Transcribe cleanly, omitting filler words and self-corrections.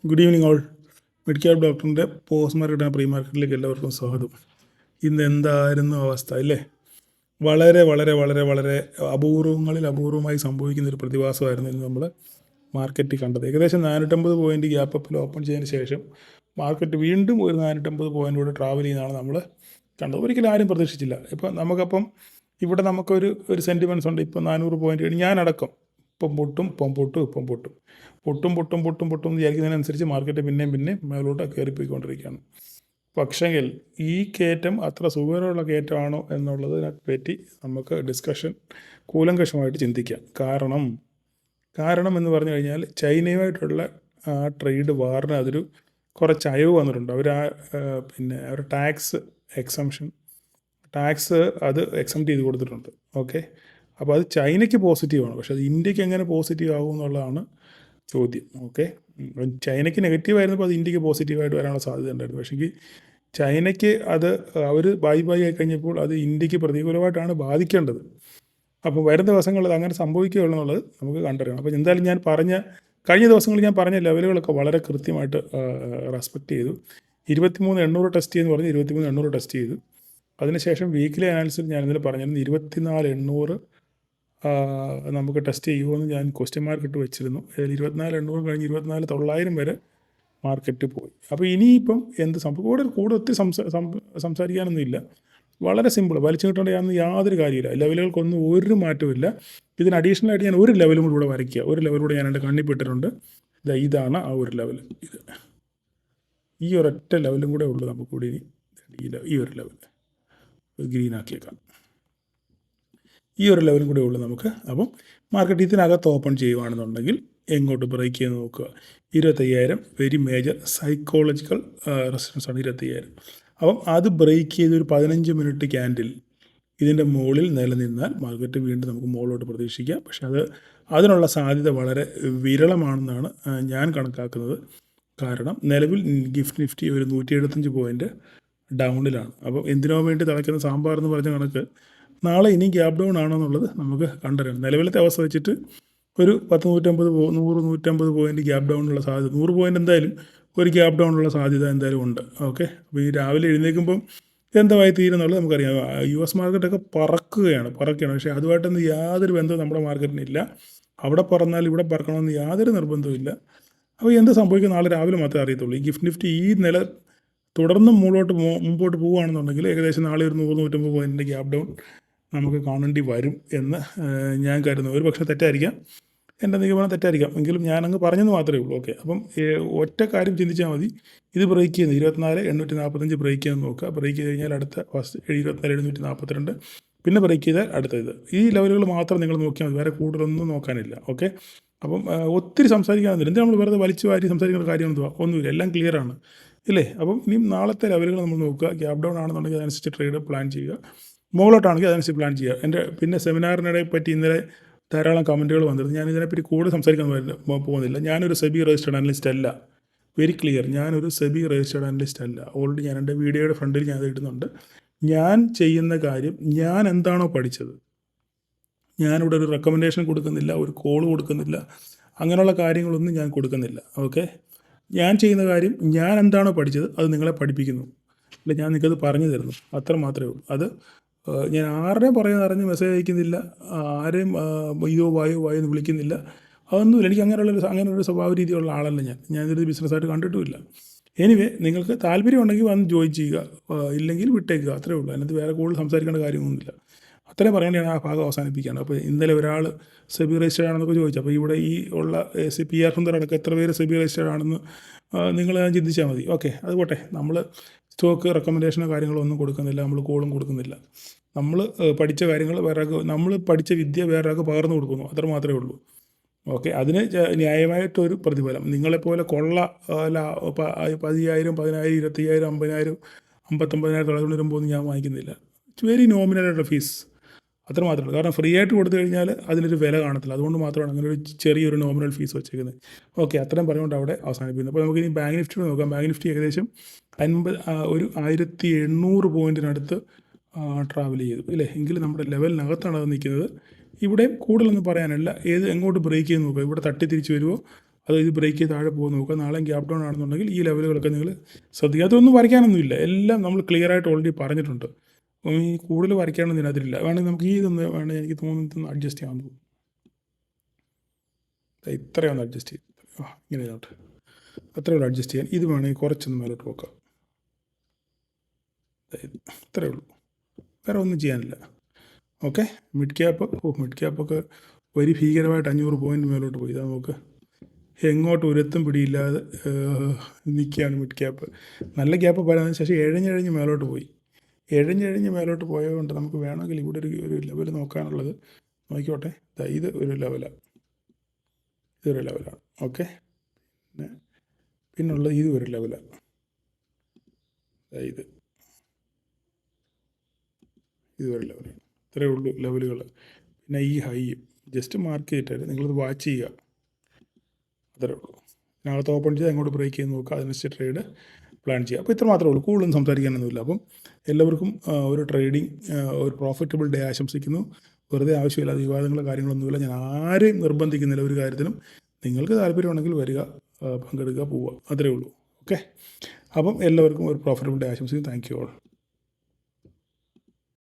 Good evening all. Mid cap ഡോക്ടറിൻ്റെ post market and pre മാർക്കറ്റിലേക്ക് എല്ലാവർക്കും സ്വാഗതം. ഇന്ന് എന്തായിരുന്നു അവസ്ഥ അല്ലേ? വളരെ വളരെ വളരെ വളരെ അപൂർവമായി സംഭവിക്കുന്ന ഒരു പ്രതിഭാസമായിരുന്നു ഇന്ന് നമ്മൾ മാർക്കറ്റ് കണ്ടത്. ഏകദേശം 450 പോയിൻറ്റ് ഗ്യാപ്പ് അപ്പിൽ ഓപ്പൺ ചെയ്തതിന് ശേഷം മാർക്കറ്റ് വീണ്ടും ഒരു 450 പോയിൻറ്റോടെ ട്രാവൽ ചെയ്യുന്നതാണ് നമ്മൾ കണ്ടത്. ഒരിക്കലും ആരും പ്രതീക്ഷിച്ചില്ല. ഇപ്പം നമുക്കപ്പം ഇവിടെ നമുക്കൊരു സെൻറ്റിമെൻറ്റ്സ് ഉണ്ട്. ഇപ്പം 400 പോയിൻറ്റ് ഞാനടക്കം ഇപ്പം പൊട്ടും എന്ന് വിചാരിക്കുന്നതിനനുസരിച്ച് മാർക്കറ്റ് പിന്നെയും മേലോട്ട് കയറിപ്പോയിക്കൊണ്ടിരിക്കുകയാണ്. പക്ഷെങ്കിൽ ഈ കയറ്റം അത്ര സുഖകരമുള്ള കയറ്റമാണോ എന്നുള്ളതിനെ പറ്റി നമുക്ക് ഡിസ്കഷൻ കൂലങ്കഷമായിട്ട് ചിന്തിക്കാം. കാരണം എന്ന് പറഞ്ഞു കഴിഞ്ഞാൽ ചൈനയുമായിട്ടുള്ള ആ ട്രേഡ് വാറിന് അതൊരു കുറച്ച് അയവ് വന്നിട്ടുണ്ട്. അവരുടെ ടാക്സ് അത് എക്സംപ്റ്റ് ചെയ്ത് കൊടുത്തിട്ടുണ്ട്. ഓക്കെ, അപ്പോൾ അത് ചൈനയ്ക്ക് പോസിറ്റീവാണ്. പക്ഷേ അത് ഇന്ത്യക്ക് എങ്ങനെ പോസിറ്റീവ് ആകും എന്നുള്ളതാണ് ചോദ്യം. ഓക്കെ, ചൈനയ്ക്ക് നെഗറ്റീവായിരുന്നപ്പോൾ അത് ഇന്ത്യക്ക് പോസിറ്റീവായിട്ട് വരാനുള്ള സാധ്യത ഉണ്ടായിരുന്നു. പക്ഷേ ചൈനയ്ക്ക് അത് അവർ ബൈ ആയി കഴിഞ്ഞപ്പോൾ അത് ഇന്ത്യക്ക് പ്രതികൂലമായിട്ടാണ് ബാധിക്കേണ്ടത്. അപ്പോൾ വരുന്ന ദിവസങ്ങളിൽ അങ്ങനെ സംഭവിക്കുകയുള്ളൂ എന്നുള്ളത് നമുക്ക് കണ്ടറിയണം. അപ്പോൾ എന്തായാലും കഴിഞ്ഞ ദിവസങ്ങളിൽ ഞാൻ പറഞ്ഞ ലെവലുകളൊക്കെ വളരെ കൃത്യമായിട്ട് റെസ്പെക്റ്റ് ചെയ്തു. 23,800 ടെസ്റ്റ് ചെയ്യുമെന്ന് പറഞ്ഞ് 23,800 ടെസ്റ്റ് ചെയ്തു. അതിനുശേഷം വീക്കിലി അനാലിസിൽ ഞാൻ ഇന്നലെ പറഞ്ഞിരുന്നു 24,800 നമുക്ക് ടെസ്റ്റ് ചെയ്യുമെന്ന് ഞാൻ ക്വസ്റ്റ്യൻ മാർക്ക് ഇട്ട് വെച്ചിരുന്നു. 24,800 കഴിഞ്ഞ് 24,900 വരെ മാർക്കറ്റ് പോയി. അപ്പോൾ ഇനിയിപ്പം എന്ത് സംഭവം? കൂടെ ഒത്തിരി സംസാരിക്കാനൊന്നുമില്ല. വളരെ സിമ്പിൾ. വലിച്ചു കിട്ടേണ്ടതാണെന്ന് യാതൊരു കാര്യമില്ല. ലെവലുകൾക്കൊന്നും ഒരു മാറ്റമില്ല. ഇതിന് അഡീഷണലായിട്ട് ഞാൻ ഒരു ലെവലും കൂടി ഇവിടെ വരയ്ക്കുക. ഒരു ലെവലൂടെ ഞാൻ എൻ്റെ കണ്ണിൽ പെട്ടിട്ടുണ്ട്. ഇതാണ് ആ ഒരു ലെവൽ. ഈ ഒരൊറ്റ ലെവലും കൂടെ ഉള്ളൂ നമുക്കിവിടെ ഈ ഒരു ലെവൽ ഗ്രീൻ ആക്കിയേക്കാം. ഈ ഒരു ലെവലും കൂടെ ഉള്ളൂ നമുക്ക്. അപ്പം മാർക്കറ്റ് ഇതിനകത്ത് ഓപ്പൺ ചെയ്യുകയാണെന്നുണ്ടെങ്കിൽ എങ്ങോട്ട് ബ്രേക്ക് ചെയ്ത് നോക്കുക. 25,000 വെരി മേജർ സൈക്കോളജിക്കൽ റെസിസ്റ്റൻസ് ആണ് 25,000. അപ്പം അത് ബ്രേക്ക് ചെയ്ത് ഒരു 15 മിനിറ്റ് ക്യാൻഡിൽ ഇതിൻ്റെ മുകളിൽ നിലനിന്നാൽ മാർക്കറ്റ് വീണ്ടും നമുക്ക് മുകളിലോട്ട് പ്രതീക്ഷിക്കാം. പക്ഷേ അതിനുള്ള സാധ്യത വളരെ വിരളമാണെന്നാണ് ഞാൻ കണക്കാക്കുന്നത്. കാരണം നിലവിൽ നിഫ്റ്റി ഒരു 175 പോയിൻറ്റ് ഡൗണിലാണ്. അപ്പോൾ എന്തിനോ വേണ്ടി തിളയ്ക്കുന്ന സാമ്പാർ എന്ന് പറഞ്ഞ കണക്ക് നാളെ ഇനി ഗ്യാപ് ഡൗൺ ആണോ എന്നുള്ളത് നമുക്ക് കണ്ടറിയണം. നിലവിലത്തെ അവസ്ഥ വെച്ചിട്ട് ഒരു 100-150 പോയിൻറ്റ് ഗ്യാപ് ഡൗണിനുള്ള സാധ്യത, 100 പോയിൻറ്റ് എന്തായാലും ഒരു ഗ്യാപ് ഡൗണിനുള്ള സാധ്യത എന്തായാലും ഉണ്ട്. ഓക്കെ, അപ്പോൾ ഈ രാവിലെ എഴുന്നേൽക്കുമ്പം എന്തായി തീരുന്നുള്ളത് നമുക്കറിയാം. US മാർക്കറ്റൊക്കെ പറക്കുകയാണ്. പക്ഷേ അതുമായിട്ടൊന്നും യാതൊരു ബന്ധവും നമ്മുടെ മാർക്കറ്റിനില്ല. അവിടെ പറന്നാൽ ഇവിടെ പറക്കണമെന്ന് യാതൊരു നിർബന്ധവുമില്ല. അപ്പോൾ എന്ത് സംഭവിക്കും നാളെ രാവിലെ മാത്രമേ അറിയത്തുള്ളൂ. ഈ ഗിഫ്റ്റ് നിഫ്റ്റി ഈ നില തുടർന്ന് മുമ്പോട്ട് പോവുകയാണെന്നുണ്ടെങ്കിൽ ഏകദേശം നാളെ ഒരു 100-150 പോയിൻറ്റിൻ്റെ ഗ്യാപ് ഡൗൺ നമുക്ക് കാണേണ്ടി വരും എന്ന് ഞാൻ കരുതുന്നു. ഒരു പക്ഷേ തെറ്റായിരിക്കാം, എൻ്റെ നിഗമനം തെറ്റായിരിക്കാം, എങ്കിലും ഞാനങ്ങ് പറഞ്ഞെന്ന് മാത്രമേ ഉള്ളൂ. ഓക്കെ, അപ്പം ഒറ്റ കാര്യം ചിന്തിച്ചാൽ മതി. ഇത് ബ്രേക്ക് ചെയ്യുന്നത് 24,845 ബ്രേക്ക് ചെയ്യാൻ നോക്കുക. ബ്രേക്ക് ചെയ്ത് കഴിഞ്ഞാൽ അടുത്ത ഫസ്റ്റ് 24,742, പിന്നെ ബ്രേക്ക് ചെയ്താൽ അടുത്തത്. ഈ ലെവലുകൾ മാത്രം നിങ്ങൾ നോക്കിയാൽ മതി, വേറെ കൂടുതലൊന്നും നോക്കാനില്ല. ഓക്കെ, അപ്പം ഒത്തിരി സംസാരിക്കാനൊന്നുമില്ല. എന്തിനാ നമ്മൾ വെറുതെ വലിച്ചു വാരി സംസാരിക്കുന്ന ഒന്നുമില്ല, എല്ലാം ക്ലിയറാണ് ഇല്ലേ? അപ്പം ഇനിയും നാളത്തെ ലെവലുകൾ നമ്മൾ നോക്കുക. ഗ്യാപ് ഡൗൺ ആണെന്നുണ്ടെങ്കിൽ അതനുസരിച്ച് ട്രേഡ് പ്ലാൻ ചെയ്യുക. മുകളിലോട്ടാണെങ്കിൽ അതനുസരിച്ച് പ്ലാൻ ചെയ്യുക. എൻ്റെ പിന്നെ സെമിനാറിനെ പറ്റി ഇന്നലെ ധാരാളം കമൻറ്റുകൾ വന്നിരുന്നു. ഞാൻ ഇതിനെപ്പറ്റി കൂടുതൽ സംസാരിക്കാൻ പോകുന്നില്ല. ഞാനൊരു സെബി രജിസ്റ്റേർഡ് അനലിസ്റ്റ് അല്ല. വെരി ക്ലിയർ, ഞാനൊരു സെബി രജിസ്റ്റേർഡ് അനലിസ്റ്റ് അല്ല. ഓൾറെഡി ഞാൻ എൻ്റെ വീഡിയോയുടെ ഫ്രണ്ടിൽ ഞാൻ അത് ഇടുന്നുണ്ട്. ഞാൻ ചെയ്യുന്ന കാര്യം, ഞാൻ എന്താണോ പഠിച്ചത്, ഞാനിവിടെ ഒരു റെക്കമെൻഡേഷൻ കൊടുക്കുന്നില്ല, ഒരു കോൾ കൊടുക്കുന്നില്ല, അങ്ങനെയുള്ള കാര്യങ്ങളൊന്നും ഞാൻ കൊടുക്കുന്നില്ല. ഓക്കെ, ഞാൻ ചെയ്യുന്ന കാര്യം, ഞാൻ എന്താണോ പഠിച്ചത് അത് നിങ്ങളെ പഠിപ്പിക്കുന്നു, അല്ല ഞാൻ നിങ്ങൾക്കത് പറഞ്ഞു തരുന്നു, അത്ര മാത്രമേ ഉള്ളൂ. അത് ഞാൻ ആരുടെയും അറിഞ്ഞ് മെസ്സേജ് അയക്കുന്നില്ല, ആരെയും വായോ എന്ന് വിളിക്കുന്നില്ല, അതൊന്നുമില്ല. എനിക്ക് അങ്ങനെയൊരു സ്വഭാവ രീതിയുള്ള ആളല്ല ഞാനിതൊരു ബിസിനസ്സായിട്ട് കണ്ടിട്ടുമില്ല. എനിവേ, നിങ്ങൾക്ക് താല്പര്യം ഉണ്ടെങ്കിൽ വന്ന് ജോയിൻ ചെയ്യുക, ഇല്ലെങ്കിൽ വിട്ടേക്കുക, അത്രേ ഉള്ളൂ. അതിനകത്ത് വേറെ കൂടുതൽ സംസാരിക്കേണ്ട കാര്യമൊന്നുമില്ല. അത്രയും പറയാൻ ഞാൻ ആ ഭാഗം അവസാനിപ്പിക്കുകയാണ്. അപ്പോൾ ഇന്നലെ ഒരാൾ സെബി രജിസ്റ്റേർഡ് ആണെന്നൊക്കെ ചോദിച്ചു. അപ്പോൾ ഇവിടെ ഈ ഉള്ള PR സുന്ദരടക്കം എത്ര പേര് സെബി രജിസ്റ്റേർഡ് ആണെന്ന് നിങ്ങൾ ചിന്തിച്ചാൽ മതി. ഓക്കെ, അത് പോട്ടെ. നമ്മൾ സ്റ്റോക്ക് റെക്കമെൻഡേഷനോ കാര്യങ്ങളോ ഒന്നും കൊടുക്കുന്നില്ല, നമ്മൾ കോളും കൊടുക്കുന്നില്ല. നമ്മൾ പഠിച്ച കാര്യങ്ങൾ നമ്മൾ പഠിച്ച വിദ്യ വേറൊരാൾക്ക് പകർന്നു കൊടുക്കുന്നു, അത്ര മാത്രമേ ഉള്ളൂ. ഓക്കെ, അതിന് ന്യായമായിട്ടൊരു പ്രതിഫലം. നിങ്ങളെപ്പോലെ കൊള്ള 10,000, 10,000, 25,000, 50,000, 59,000 വരുമ്പോൾ ഞാൻ വാങ്ങിക്കുന്നില്ല. ഇറ്റ്സ് വെരി നോമിനലായിട്ടുള്ള ഫീസ്, അത്ര മാത്രമേ ഉള്ളൂ. കാരണം ഫ്രീ ആയിട്ട് കൊടുത്തു കഴിഞ്ഞാൽ അതിനൊരു വില കാണത്തില്ല. അതുകൊണ്ട് മാത്രമാണ് അങ്ങനെ ഒരു ചെറിയൊരു നോമിനൽ ഫീസ് വെച്ചേക്കുന്നത്. ഓക്കെ, അത്രയും പറഞ്ഞുകൊണ്ട് അവിടെ അവസാനിപ്പിക്കുന്നത്. അപ്പോൾ നമുക്ക് ഇനി ബാങ്ക് നിഫ്റ്റി നോക്കാം. ബാങ്ക് നിഫ്റ്റി ഏകദേശം 1,800 പോയിൻറ്റിനടുത്ത് ട്രാവൽ ചെയ്തു ഇല്ലേ? എങ്കിലും നമ്മുടെ ലെവലിനകത്താണ് അത് നിൽക്കുന്നത്. ഇവിടെ കൂടുതലൊന്നും പറയാനില്ല. എങ്ങോട്ട് ബ്രേക്ക് ചെയ്ത് നോക്കുക. ഇവിടെ തട്ടി തിരിച്ച് വരുമോ, അത് ഇത് ബ്രേക്ക് ചെയ്ത് താഴെ പോകുന്ന നോക്കുക. നാളെ ഗ്യാപ് ഡൗൺ ആണെന്നുണ്ടെങ്കിൽ ഈ ലെവലുകളൊക്കെ നിങ്ങൾ ശ്രദ്ധിക്കുക. അതൊന്നും വരയ്ക്കാനൊന്നുമില്ല, എല്ലാം നമ്മൾ ക്ലിയർ ആയിട്ട് ഓൾറെഡി പറഞ്ഞിട്ടുണ്ട്. ഈ കൂടുതൽ വരയ്ക്കാനൊന്നും ഇതിനകത്തില്ല. വേണമെങ്കിൽ നമുക്ക് ഈ ഇതൊന്ന് വേണമെങ്കിൽ എനിക്ക് തോന്നുന്നു അഡ്ജസ്റ്റ് ചെയ്യാൻ തോന്നും. ഇത്രയൊന്ന് അഡ്ജസ്റ്റ് ചെയ്യും, ഇങ്ങനെ ഇതോട്ട് അത്രയുള്ളൂ അഡ്ജസ്റ്റ് ചെയ്യാൻ. ഇത് വേണമെങ്കിൽ കുറച്ചൊന്ന് മേലോട്ട് പോക്കാം. ഇത്രയേ ഉള്ളൂ, വേറെ ഒന്നും ചെയ്യാനില്ല. ഓക്കെ. മിഡ് ക്യാപ്പൊക്കെ വരി ഭീകരമായിട്ട് 500 പോയിൻറ്റ് മേലോട്ട് പോയി. ഇതാ നമുക്ക് എങ്ങോട്ട് ഒരെത്തും പിടിയില്ലാതെ നിൽക്കുകയാണ് മിഡ് ക്യാപ്പ്. നല്ല ക്യാപ്പ് പറയാൻ ശേഷം എഴഞ്ഞ് മേലോട്ട് പോയി. എഴഞ്ഞ് മേലോട്ട് പോയതുകൊണ്ട് നമുക്ക് വേണമെങ്കിൽ ഇവിടെ ഒരു ലെവൽ നോക്കാനുള്ളത് നോക്കിക്കോട്ടെ. ഇത് ഒരു ലെവലാണ്, ഇതൊരു ലെവലാണ്. ഓക്കെ. പിന്നുള്ളത് ഇത് ഒരു ലെവലാണ്. ഇത് ഒരു ലെവലാണ്. ഇത്രയേ ഉള്ളൂ ലെവലുകൾ. പിന്നെ ഈ ഹൈ ജസ്റ്റ് മാർക്ക് ചെയ്തിട്ട് നിങ്ങളത് വാച്ച് ചെയ്യുക, അത്രേ ഉള്ളൂ. ഇതിനകത്ത് ഓപ്പൺ ചെയ്ത് അങ്ങോട്ട് ബ്രേക്ക് ചെയ്ത് നോക്കുക, അതിനനുസരിച്ച് ട്രേഡ് പ്ലാൻ ചെയ്യുക. അപ്പോൾ ഇത്ര മാത്രമേ ഉള്ളൂ, കൂടുതലൊന്നും സംസാരിക്കാനൊന്നുമില്ല. അപ്പം എല്ലാവർക്കും ഒരു ട്രേഡിങ് ഒരു പ്രോഫിറ്റബിൾ ഡേ ആശംസിക്കുന്നു. വെറുതെ ആവശ്യമില്ലാതെ വിവാദങ്ങളോ കാര്യങ്ങളൊന്നുമില്ല. ഞാൻ ആരെയും നിർബന്ധിക്കുന്നില്ല ഒരു കാര്യത്തിനും. നിങ്ങൾക്ക് താല്പര്യമുണ്ടെങ്കിൽ വരിക, പങ്കെടുക്കുക, പോവുക, അത്രേ ഉള്ളൂ. ഓക്കെ. അപ്പം എല്ലാവർക്കും ഒരു പ്രോഫിറ്റബിൾ ഡേ ആശംസിക്കുന്നു. Thank you all.